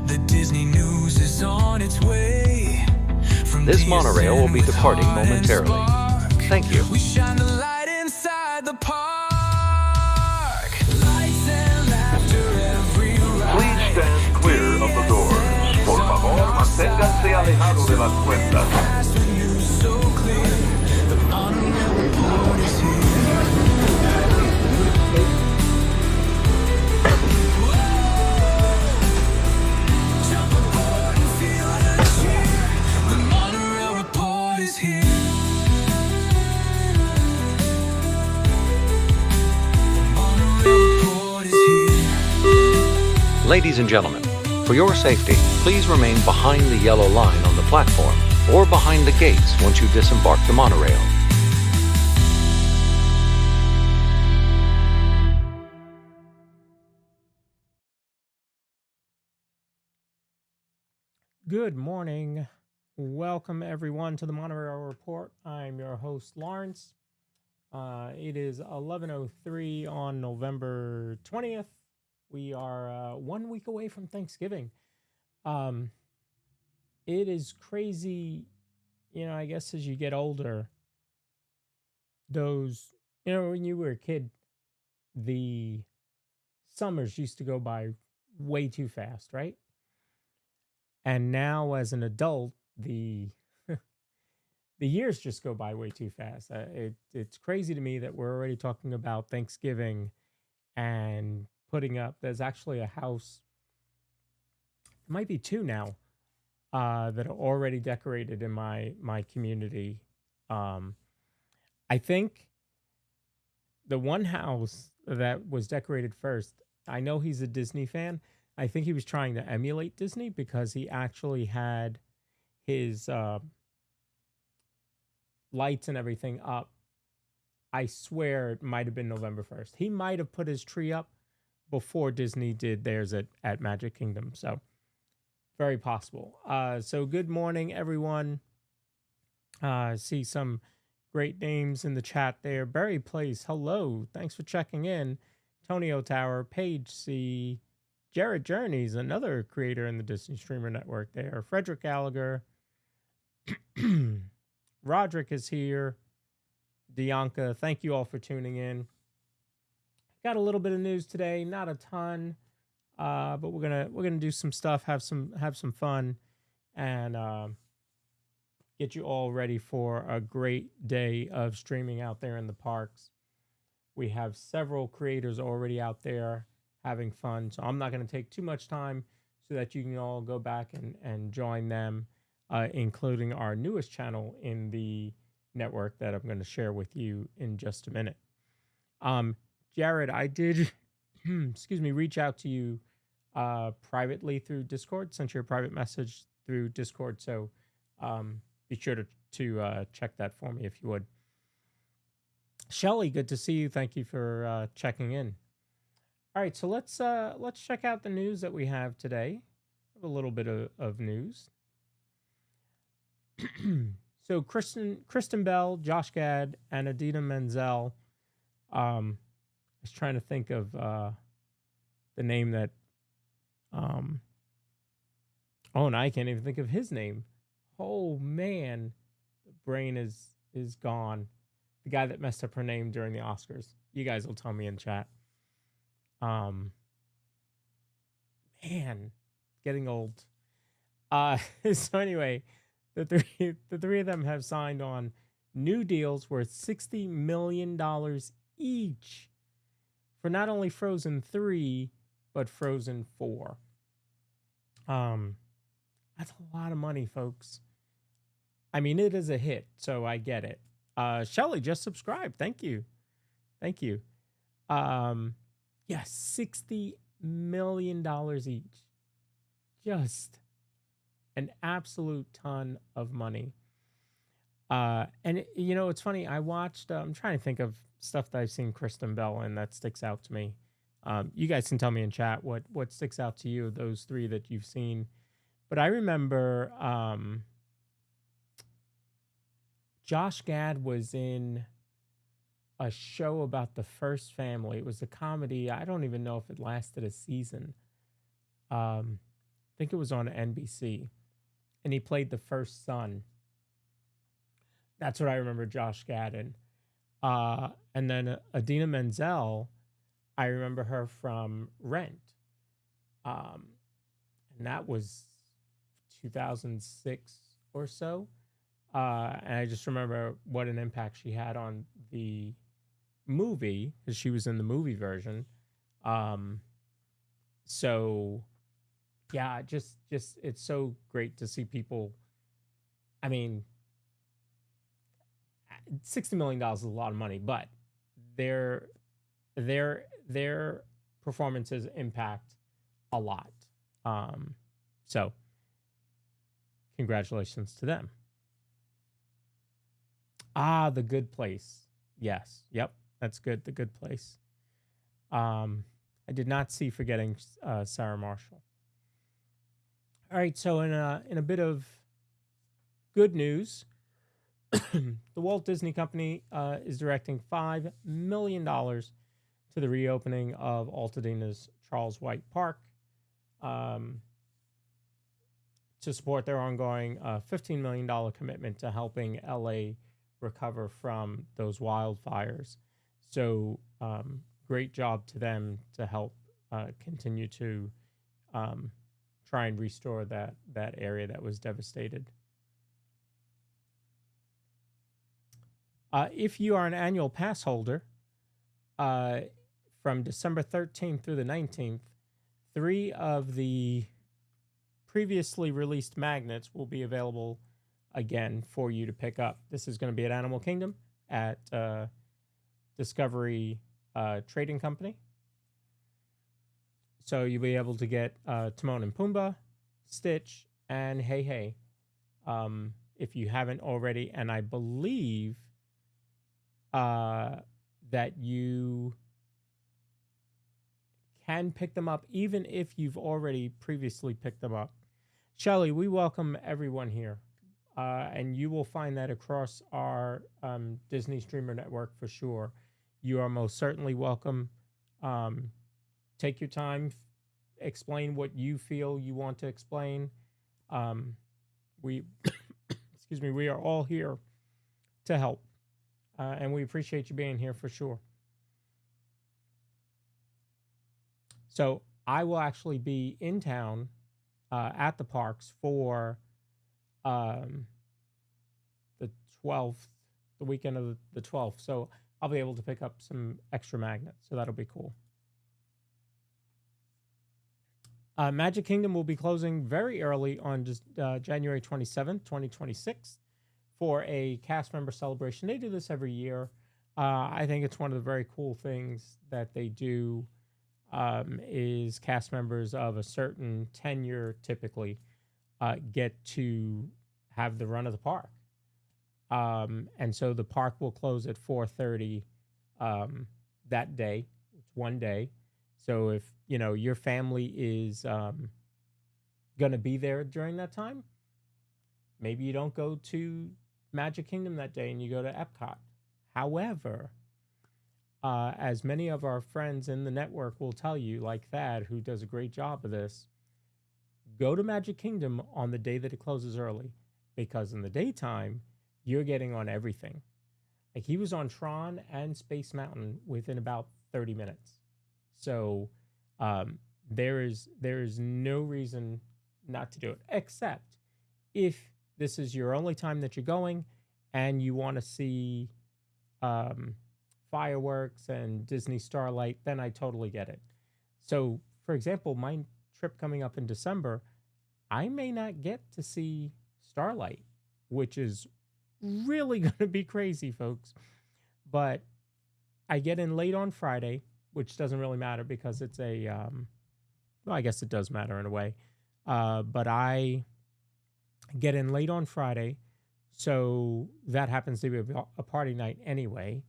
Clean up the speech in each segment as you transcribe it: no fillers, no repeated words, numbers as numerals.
The Disney news is on its way. This monorail will be departing momentarily. Thank you. We shine the light inside the park. Lights and laughter every ride. Please stand clear of the doors. Por favor, manténganse alejados de las puertas. Past the news so clear. The Monorail Report is here. Jump aboard and feel the cheer. The Monorail Report is here. The Monorail Report is here. Ladies and gentlemen, for your safety, please remain behind the yellow line on the platform or behind the gates once you disembark the monorail. Good morning. Welcome everyone to the Monorail Report. I'm your host, Lawrence. It is 11:03 on November 20th. We are 1 week away from Thanksgiving. It is crazy, I guess as you get older, when you were a kid, the summers used to go by way too fast, right? And now as an adult, the the years just go by way too fast. It's crazy to me that we're already talking about Thanksgiving and putting up. There's actually a house, it might be two now, that are already decorated in my community. I think the one house that was decorated first, I know he's a Disney fan. I think he was trying to emulate Disney because he actually had his lights and everything up. I swear it might have been November 1st. He might have put his tree up before Disney did theirs at Magic Kingdom. So very possible. So good morning, everyone. See some great names in the chat there. Barry Place, hello. Thanks for checking in. Tonio Tower, Paige C. Jared Journeys, another creator in the Disney Streamer Network there. Frederick Gallagher. Roderick is here. Dianca, thank you all for tuning in. Got a little bit of news today, not a ton, but we're gonna do some stuff, have some fun, and get you all ready for a great day of streaming out there in the parks. We have several creators already out there having fun, so I'm not going to take too much time so that you can all go back and join them, including our newest channel in the network that I'm going to share with you in just a minute. Jared, I did, reach out to you privately through Discord, sent you a private message through Discord, so be sure to check that for me if you would. Shelly, good to see you. Thank you for checking in. All right, so let's check out the news that we have today. A little bit of news. So Kristen Bell, Josh Gad, and Idina Menzel. I was trying to think of the name that. And I can't even think of his name. Oh man, the brain is gone. The guy that messed up her name during the Oscars. You guys will tell me in chat. Man, getting old. So anyway, the three of them have signed on new deals worth $60 million each for not only Frozen 3, but Frozen 4. That's a lot of money, folks. I mean, it is a hit, so I get it. Shelly just subscribed. Thank you. Yeah, $60 million each. Just an absolute ton of money. And it's funny. I watched. I'm trying to think of stuff that I've seen Kristen Bell in that sticks out to me. You guys can tell me in chat what sticks out to you, those three that you've seen. But I remember Josh Gad was in a show about the first family. It was a comedy. I don't even know if it lasted a season. think it was on NBC, and he played the first son. That's what I remember, Josh Gadden. And then Adina Menzel, I remember her from Rent. And that was 2006 or so. And I just remember what an impact she had on the movie, because she was in the movie version. So yeah, just it's so great to see people. I mean, $60 million is a lot of money, but their performances impact a lot. So congratulations to them. The Good Place. Yes. Yep. That's good. The Good Place. I did not see Forgetting Sarah Marshall. All right. So in a bit of good news, the Walt Disney Company is directing $5 million to the reopening of Altadena's Charles White Park to support their ongoing $15 million commitment to helping LA recover from those wildfires. So great job to them to help continue to try and restore that area that was devastated. If you are an annual pass holder, from December 13th through the 19th, 3 of the previously released magnets will be available again for you to pick up. This is going to be at Animal Kingdom, at Discovery Trading Company. So you'll be able to get Timon and Pumbaa, Stitch, and Hey Hey, if you haven't already. And I believe that you can pick them up even if you've already previously picked them up. Shelly, we welcome everyone here. And you will find that across our Disney Streamer Network for sure. You are most certainly welcome. Take your time, explain what you feel you want to explain. We, excuse me, we are all here to help. And we appreciate you being here for sure. So I will actually be in town at the parks for the 12th, the weekend of the 12th. So I'll be able to pick up some extra magnets. So that'll be cool. Magic Kingdom will be closing very early on just, January 27th, 2026 for a cast member celebration. They do this every year. I think it's one of the very cool things that they do, is cast members of a certain tenure typically get to have the run of the park. And so the park will close at 4:30 that day. It's one day. So if, you know, your family is going to be there during that time, maybe you don't go to Magic Kingdom that day and you go to Epcot. However, as many of our friends in the network will tell you, like Thad, who does a great job of this, go to Magic Kingdom on the day that it closes early, because in the daytime, you're getting on everything. Like, he was on Tron and Space Mountain within about 30 minutes. So there is no reason not to do it, except if this is your only time that you're going and you want to see fireworks and Disney Starlight, then I totally get it. So, for example, my trip coming up in December, I may not get to see Starlight, which is really going to be crazy, folks. But I get in late on Friday, which doesn't really matter because it's a, well, I guess it does matter in a way. But I get in late on Friday, so that happens to be a party night anyway.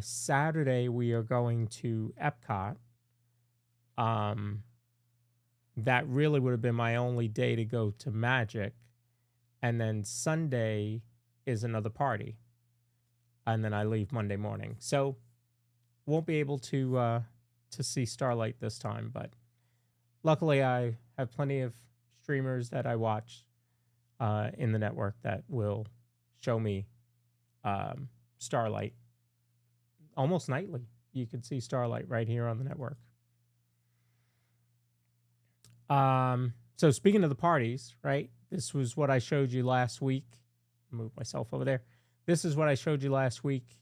Saturday, we are going to Epcot. That really would have been my only day to go to Magic. And then Sunday is another party. And then I leave Monday morning. So won't be able to see Starlight this time, but luckily I have plenty of streamers that I watch in the network that will show me Starlight almost nightly. You can see Starlight right here on the network. So speaking of the parties, right? This was what I showed you last week. Move myself over there. This is what I showed you last week.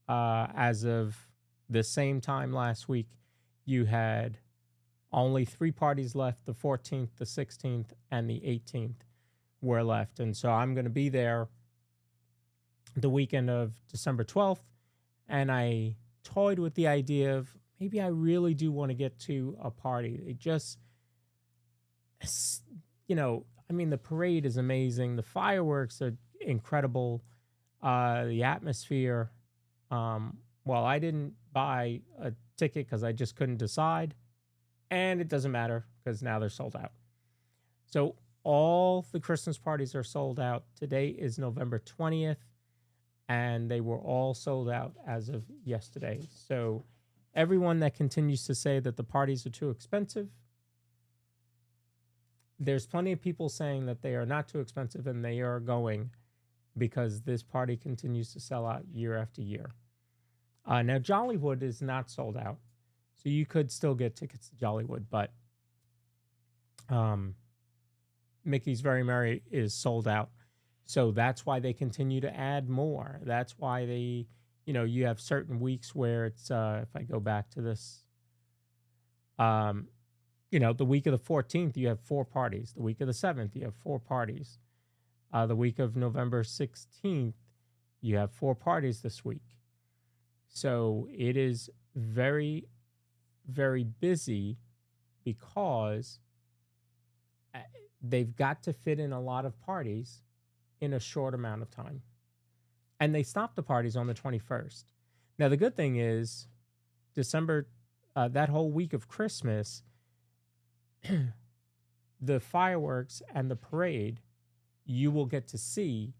As of the same time last week, you had only 3 parties left. The 14th, the 16th, and the 18th were left. And so I'm going to be there the weekend of December 12th. And I toyed with the idea of maybe I really do want to get to a party. It just, you know, I mean, the parade is amazing. The fireworks are incredible. The atmosphere. Well, I didn't buy a ticket because I just couldn't decide. And it doesn't matter because now they're sold out. So all the Christmas parties are sold out. Today is November 20th. And they were all sold out as of yesterday. So everyone that continues to say that the parties are too expensive, there's plenty of people saying that they are not too expensive and they are going because this party continues to sell out year after year. Now, Jollywood is not sold out. So you could still get tickets to Jollywood, but Mickey's Very Merry is sold out. So that's why they continue to add more. That's why they, you know, you have certain weeks where it's, if I go back to this, you know, the week of the 14th, you have 4 parties. The week of the 7th, you have 4 parties. The week of November 16th, you have 4 parties this week. So it is very, very busy because they've got to fit in a lot of parties in a short amount of time. And they stopped the parties on the 21st. Now, the good thing is December, that whole week of Christmas, the fireworks and the parade, you will get to see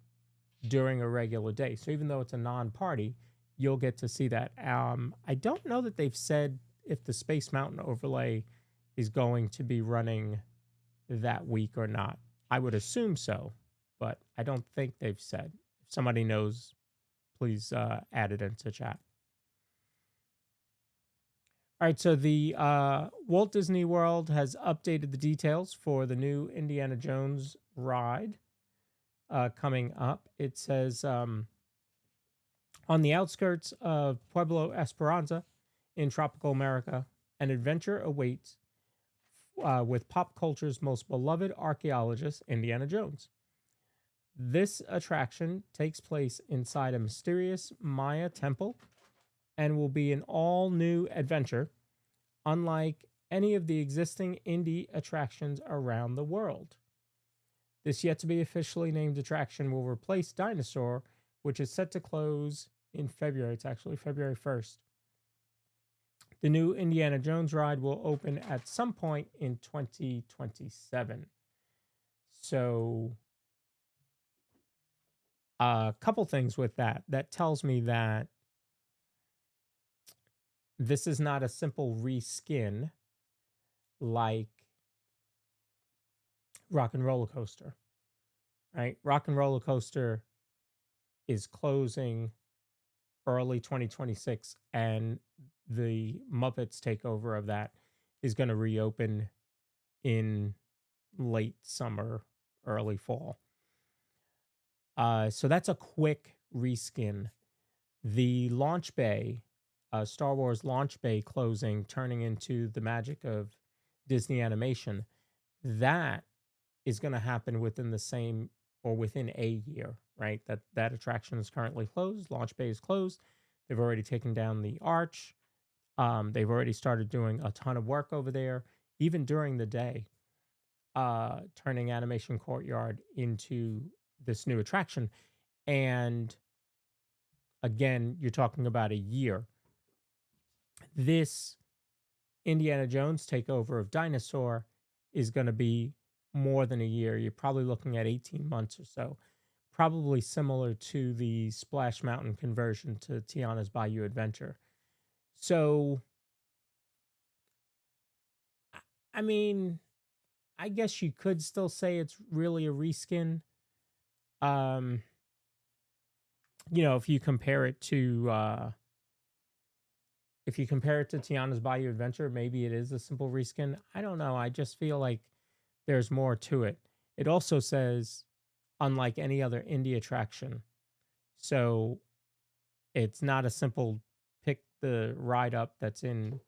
during a regular day. So even though it's a non-party, you'll get to see that. I don't know that they've said if the Space Mountain overlay is going to be running that week or not. I would assume so, but I don't think they've said. If somebody knows, please add it into chat. All right, so the Walt Disney World has updated the details for the new Indiana Jones ride coming up. It says, on the outskirts of Pueblo Esperanza in tropical America, an adventure awaits with pop culture's most beloved archaeologist, Indiana Jones. This attraction takes place inside a mysterious Maya temple and will be an all-new adventure, unlike any of the existing Indy attractions around the world. This yet-to-be officially named attraction will replace Dinosaur, which is set to close in February. It's actually February 1st. The new Indiana Jones ride will open at some point in 2027. So, a couple things with that. That tells me that this is not a simple reskin like Rock and Roller Coaster, right? Rock and Roller Coaster is closing early 2026, and the Muppets takeover of that is going to reopen in late summer, early fall. So that's a quick reskin. The launch bay, Star Wars launch bay closing, turning into the magic of Disney animation, that is going to happen within the same or within a year, right? That attraction is currently closed. Launch bay is closed. They've already taken down the arch. They've already started doing a ton of work over there, even during the day, turning Animation Courtyard into this new attraction. And again, you're talking about a year. This Indiana Jones takeover of Dinosaur is going to be more than a year. You're probably looking at 18 months or so. Probably similar to the Splash Mountain conversion to Tiana's Bayou Adventure. So, I mean, I guess you could still say it's really a reskin. Um, if you compare it to Tiana's Bayou Adventure, maybe it is a simple reskin. I don't know. I just feel like there's more to it. It also says, unlike any other indie attraction. So it's not a simple pick the ride up that's in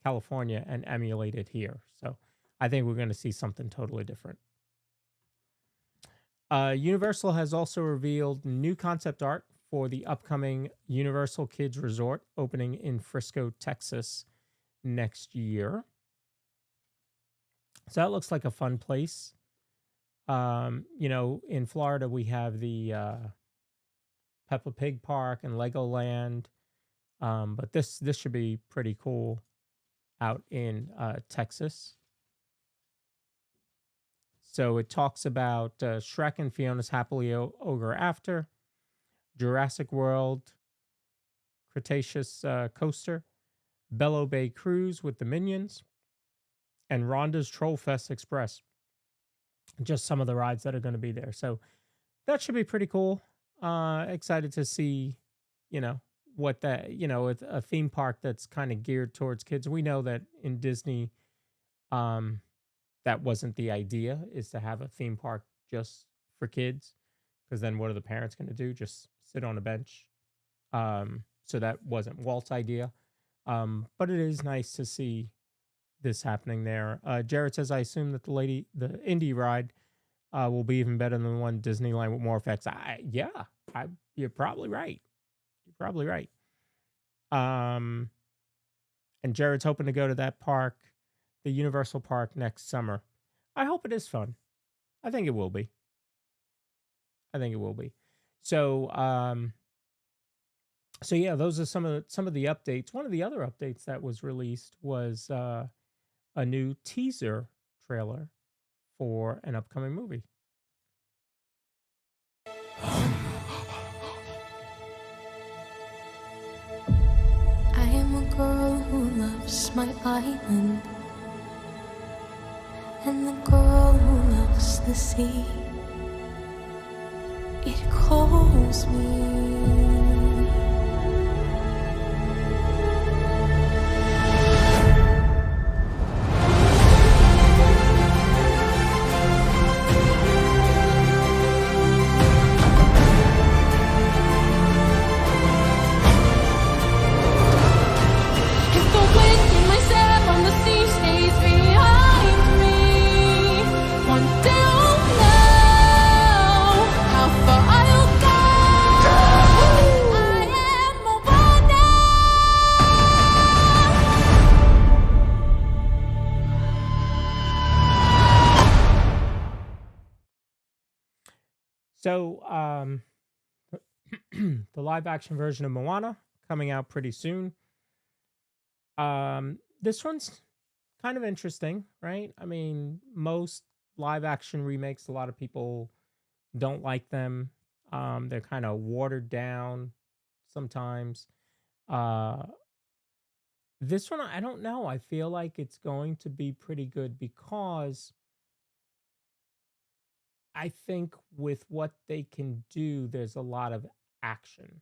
California and emulate it here. So I think we're going to see something totally different. Universal has also revealed new concept art for the upcoming Universal Kids Resort opening in Frisco, Texas next year. So that looks like a fun place. In Florida, we have the Peppa Pig Park and Legoland. But this should be pretty cool out in Texas. So it talks about Shrek and Fiona's Happily Ever After, Jurassic World, Cretaceous Coaster, Bellow Bay Cruise with the Minions, and Rhonda's Troll Fest Express. Just some of the rides that are going to be there. So that should be pretty cool. Excited to see, what that, it's a theme park that's kind of geared towards kids. We know that in Disney, that wasn't the idea, is to have a theme park just for kids, because then what are the parents going to do? Just sit on a bench. So that wasn't Walt's idea. But it is nice to see this happening there. Jared says, I assume that the indie ride will be even better than the one Disneyland with more effects. You're probably right. You're probably right. And Jared's hoping to go to that park, the Universal Park, next summer. I hope it is fun. I think it will be. So, yeah, those are some of the updates. One of the other updates that was released was a new teaser trailer for an upcoming movie. I am a girl who loves my island, and the girl who loves the sea. It calls me. So, the live action version of Moana coming out pretty soon. This one's kind of interesting, right? I mean, most live action remakes, a lot of people don't like them. They're kind of watered down sometimes. This one, I don't know. I feel like it's going to be pretty good because I think with what they can do, there's a lot of action,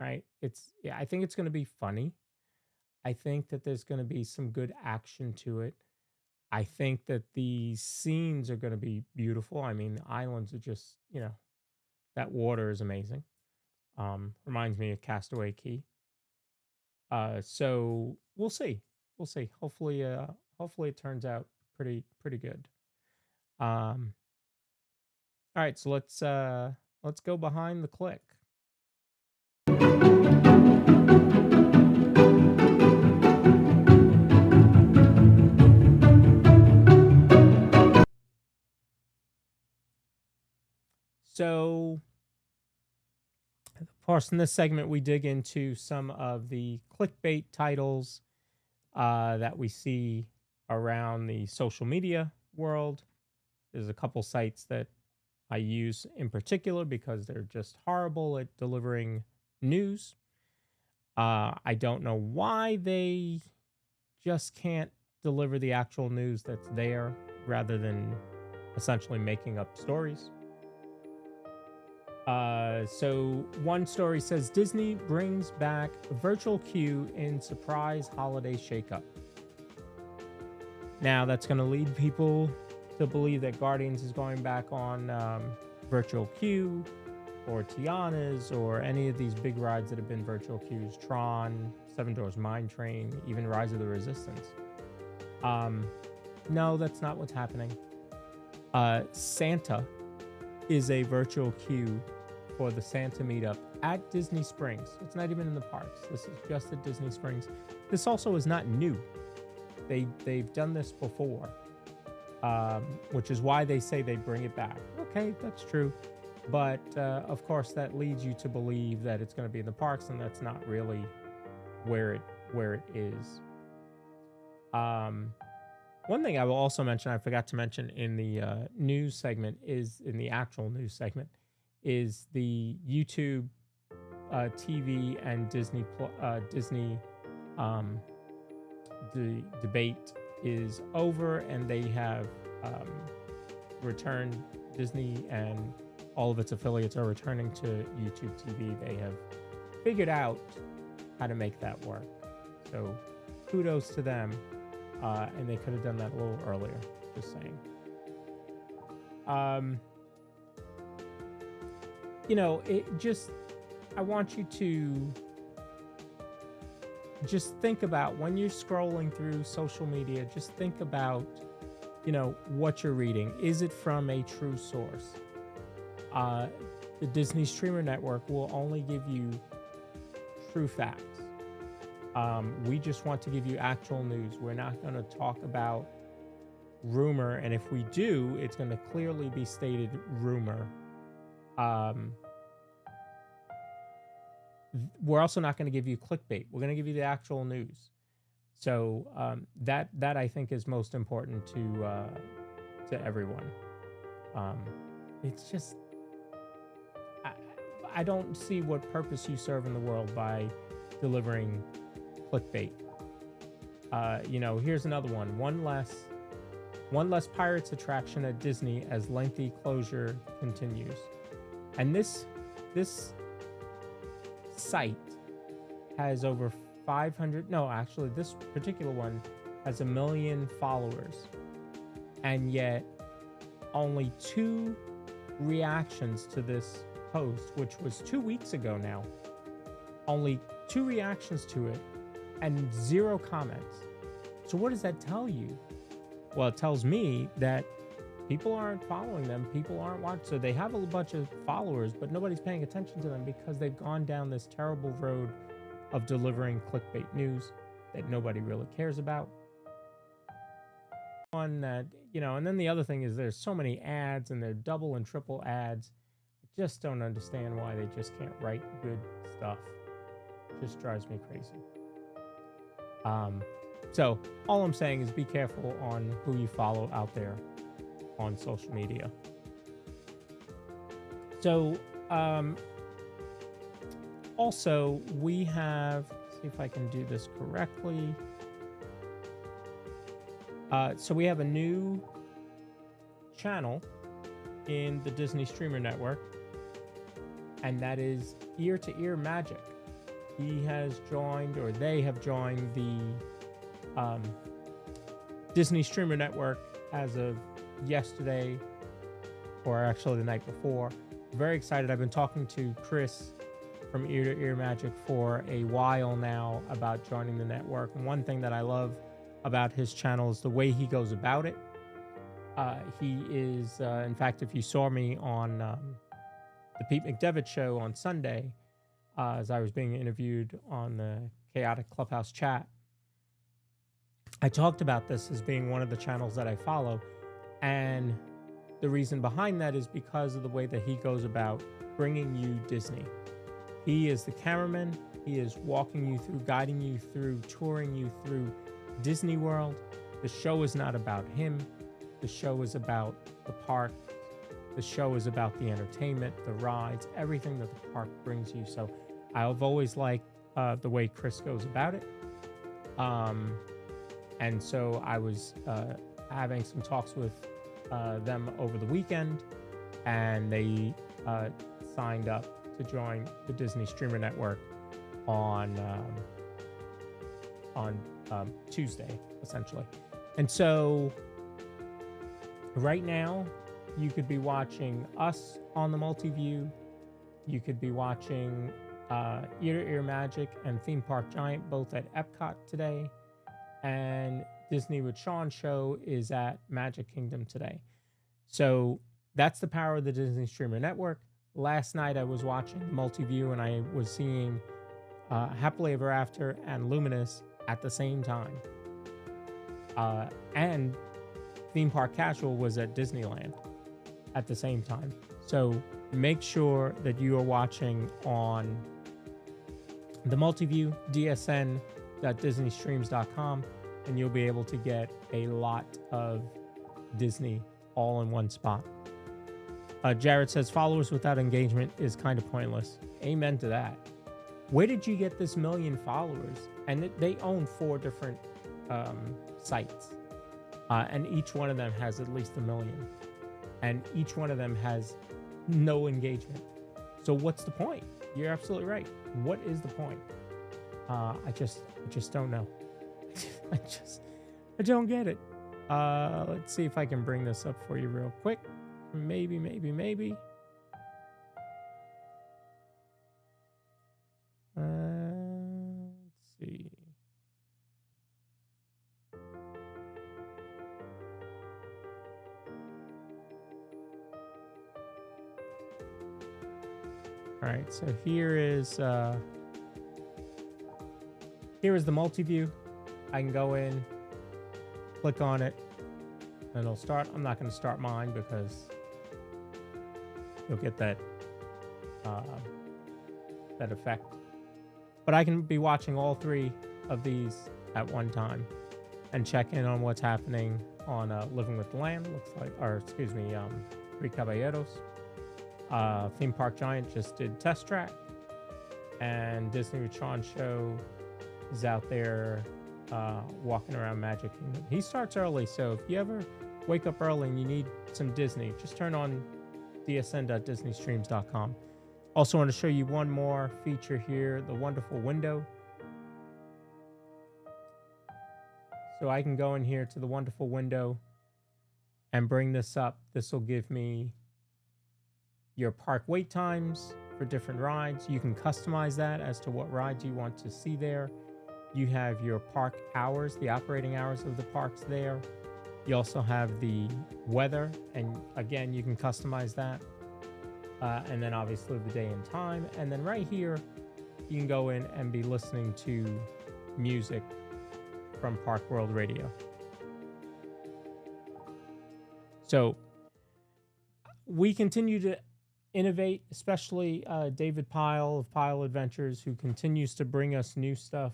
right? I think it's going to be funny. I think that there's going to be some good action to it. I think that the scenes are going to be beautiful. I mean, the islands are just, that water is amazing. Reminds me of Castaway Key. So we'll see. Hopefully it turns out pretty good. All right, so let's go behind the click. So, of course, in this segment, we dig into some of the clickbait titles that we see around the social media world. There's a couple sites that I use in particular because they're just horrible at delivering news. I don't know why they just can't deliver the actual news that's there, rather than essentially making up stories. So one story says Disney brings back virtual queue in surprise holiday shakeup. Now that's going to lead people to believe that Guardians is going back on virtual queue, or Tiana's, or any of these big rides that have been virtual queues, Tron, Seven Dwarfs Mine Train, even Rise of the Resistance. No, that's not what's happening. Santa is a virtual queue for the Santa meetup at Disney Springs. It's not even in the parks. This is just at Disney Springs. This also is not new. They've done this before, which is why they say they bring it back. Okay, that's true. But of course, that leads you to believe that it's going to be in the parks, and that's not really where it is. One thing I will also mention, I forgot to mention in the news segment, is in the actual news segment, is the YouTube TV and Disney the debate is over, and they have returned. Disney and all of its affiliates are returning to YouTube TV. They have figured out how to make that work. So kudos to them. And they could have done that a little earlier, just saying. I want you to just think about when you're scrolling through social media, just think about, what you're reading. Is it from a true source? The Disney Streamer Network will only give you true facts. We just want to give you actual news. We're not going to talk about rumor, and if we do, it's going to clearly be stated rumor. We're also not going to give you clickbait. We're going to give you the actual news. So that I think is most important to everyone. It's just I don't see what purpose you serve in the world by delivering clickbait. Here's another one. One less Pirates attraction at Disney as lengthy closure continues. And this site has over 500. No, actually, this particular one has 1 million followers, and yet only 2 reactions to this post, which was 2 weeks ago now. Only 2 reactions to it and 0 comments. So what does that tell you? Well, it tells me that people aren't following them. People aren't watching. So they have a bunch of followers, but nobody's paying attention to them because they've gone down this terrible road of delivering clickbait news that nobody really cares about. One that, and then the other thing is there's so many ads, and they're double and triple ads. I just don't understand why they just can't write good stuff. It just drives me crazy. So all I'm saying is be careful on who you follow out there on social media. So also we have, see if I can do this correctly. So we have a new channel in the Disney Streamer Network, and that is Ear to Ear Magic. He has joined, or they have joined, the Disney Streamer Network as of yesterday, or actually the night before. Very excited. I've been talking to Chris from Ear to Ear Magic for a while now about joining the network. And one thing that I love about his channel is the way he goes about it. He is, in fact, if you saw me on the Pete McDevitt show on Sunday, as I was being interviewed on the Chaotic Clubhouse chat, I talked about this as being one of the channels that I follow. And the reason behind that is because of the way that he goes about bringing you Disney. He is the cameraman. He is walking you through, guiding you through, touring you through Disney World. The show is not about him. The show is about the park. The show is about the entertainment, the rides, everything that the park brings you. So I've always liked the way Chris goes about it. And so I was having some talks with them over the weekend, and they signed up to join the Disney Streamer Network on Tuesday, essentially. And so right now, you could be watching us on the Multiview. You could be watching Ear to Ear Magic and Theme Park Giant both at Epcot today. And Disney with Sean show is at Magic Kingdom today. So that's the power of the Disney Streamer Network. Last night I was watching Multiview and I was seeing Happily Ever After and Luminous at the same time. And Theme Park Casual was at Disneyland at the same time. So make sure that you are watching on the Multiview, dsn.disneystreams.com, and you'll be able to get a lot of Disney all in one spot. Jared says, followers without engagement is kind of pointless. Amen to that. Where did you get this million followers? And they own 4 different sites. And each one of them has at least 1 million. And each one of them has no engagement. So what's the point? You're absolutely right. What is the point? I just don't know. I don't get it. Let's see if I can bring this up for you real quick. Maybe. Let's see. All right, so here is the Multiview. I can go in, click on it, and it'll start. I'm not going to start mine because you'll get that effect. But I can be watching all 3 of these at one time and check in on what's happening on Living with the Land. Looks like, or excuse me, Three Caballeros. Theme Park Giant just did Test Track, and Disney with Sean show is out there walking around Magic Kingdom. He starts early, so if you ever wake up early and you need some Disney, just turn on dsn.disneystreams.com. Also want to show you one more feature here, the wonderful window. So I can go in here to the wonderful window and bring this up. This will give me your park wait times for different rides. You can customize that as to what rides you want to see there. You have your park hours, the operating hours of the parks there. You also have the weather, and again, you can customize that. And then obviously the day and time. And then right here, you can go in and be listening to music from Park World Radio. So we continue to innovate, especially David Pyle of Pyle Adventures, who continues to bring us new stuff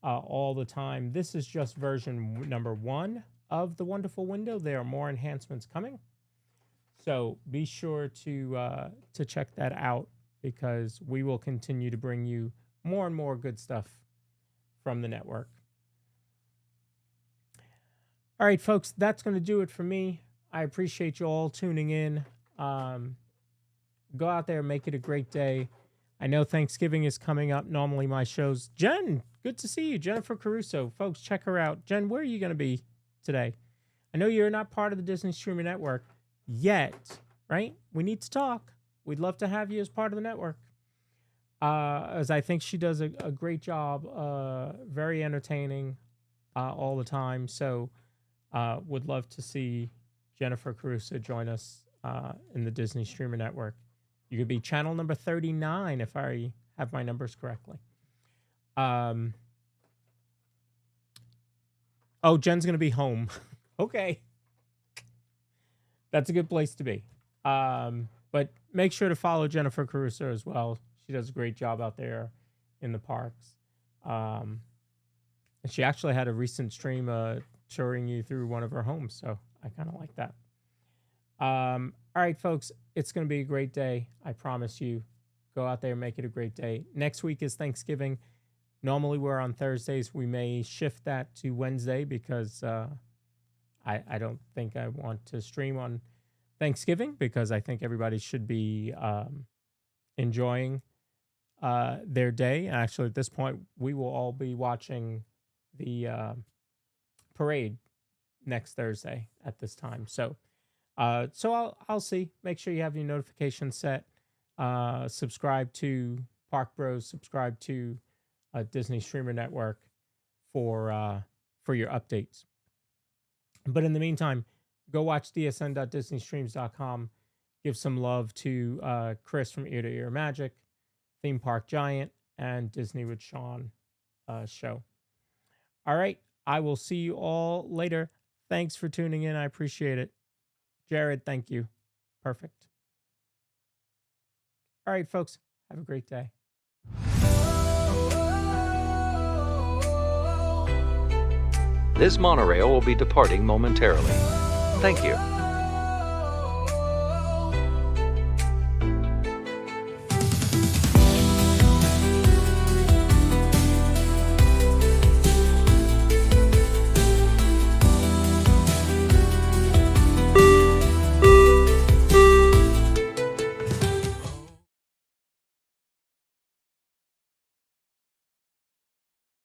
all the time. This is just version number 1 of the wonderful window. There are more enhancements coming. So be sure to check that out, because we will continue to bring you more and more good stuff from the network. All right, folks, that's going to do it for me. I appreciate you all tuning in. Go out there and make it a great day. I know Thanksgiving is coming up. Normally my shows. Jen, good to see you. Jennifer Caruso. Folks, check her out. Jen, where are you going to be today? I know you're not part of the Disney Streamer Network yet, right? We need to talk. We'd love to have you as part of the network. As I think she does a great job, very entertaining all the time. So would love to see Jennifer Caruso join us in the Disney Streamer Network. You could be channel number 39 if I have my numbers correctly. Oh, Jen's going to be home. Okay. That's a good place to be. But make sure to follow Jennifer Caruso as well. She does a great job out there in the parks. And she actually had a recent stream showing you through one of her homes. So I kind of like that. All right, folks, it's going to be a great day. I promise you. Go out there and make it a great day. Next week is Thanksgiving. Normally we're on Thursdays. We may shift that to Wednesday because I don't think I want to stream on Thanksgiving because I think everybody should be enjoying their day. Actually, at this point, we will all be watching the parade next Thursday at this time. So, I'll see. Make sure you have your notifications set. Subscribe to Park Bros. Subscribe to Disney Streamer Network for your updates. But in the meantime, go watch dsn.disneystreams.com. Give some love to Chris from Ear to Ear Magic, Theme Park Giant, and Disney with Sean show. All right. I will see you all later. Thanks for tuning in. I appreciate it. Jared, thank you. Perfect. All right, folks. Have a great day. This monorail will be departing momentarily. Thank you.